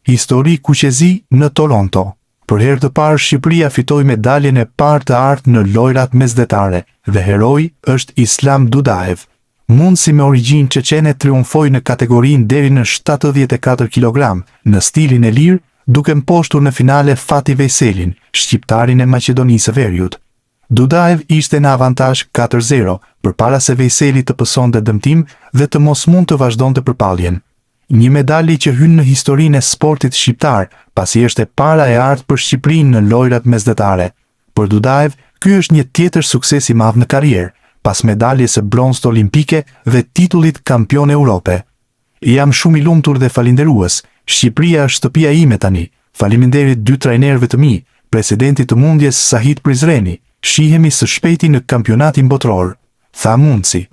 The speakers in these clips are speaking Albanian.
Histori kuqezi në Toronto. Për herë të parë Shqipëria fitoi medaljen e parë të artë në lojrat mesdhetare dhe heroi është Islam Dudaev. Mundsi me origjinë çeçene triumfoi në kategorinë deri në 74 kg në stilin e lirë, duke mposhtur në finale Fatih Vejselin, shqiptarin e Maqedonisë së Veriut. Dudaev ishte në avantazh 4-0 përpara se Vejseli të pësonte dëmtim dhe të mos mund të vazhdonte përpalljen. Një medalje që hyn në historinë e sportit shqiptar, pasi është e para e artë për Shqipërinë në lojrat mesdhetare. Për Dudaev, ky është një tjetër sukses i madh në karrierë, pas medaljes së bronzët olimpike dhe titullit kampion Europe. Jam shumë i lumtur dhe falenderues. Shqipëria është shtëpia ime tani. Faleminderit dy trajnerëve të mi, presidentit të mundjes Sahit Prizreni. Shihemi së shpejti në kampionatin botror, tha Mundsi.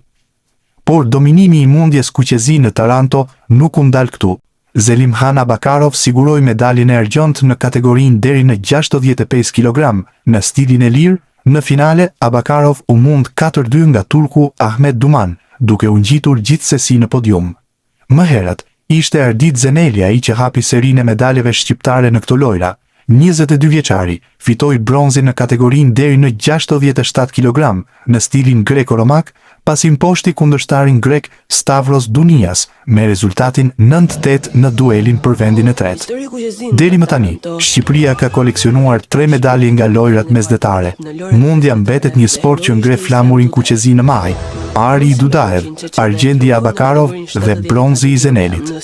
Por dominimi i mundjes kuqezi në Taranto nuk u ndal këtu. Zelimhan Abakarov siguroi medaljen e argjënt në kategorinë deri në 65 kg në stilin e lirë. Në finale, Abakarov u mund 4-2 nga turku Ahmet Duman, duke u ngjitur gjithsesi në podium. Më herët, ishte Ardit Zeneli ai që hapi serinë e medaljeve shqiptare në këto lojra. 22 vjeçari fitoi bronzin në kategorinë deri në 67 kg në stilin greko-romak, pasi mposhti kundërshtarin grek Stavros Dunias me rezultatin 9-8 në duelin për vendin e tretë. Deri më tani, Shqipëria ka koleksionuar 3 medalje nga lojrat mesdhetare. Mundja mbetet një sport që ngre flamurin kuqezi në maj. Ari i Dudaev, argjendi i Abakarov dhe bronzi i Zenelit.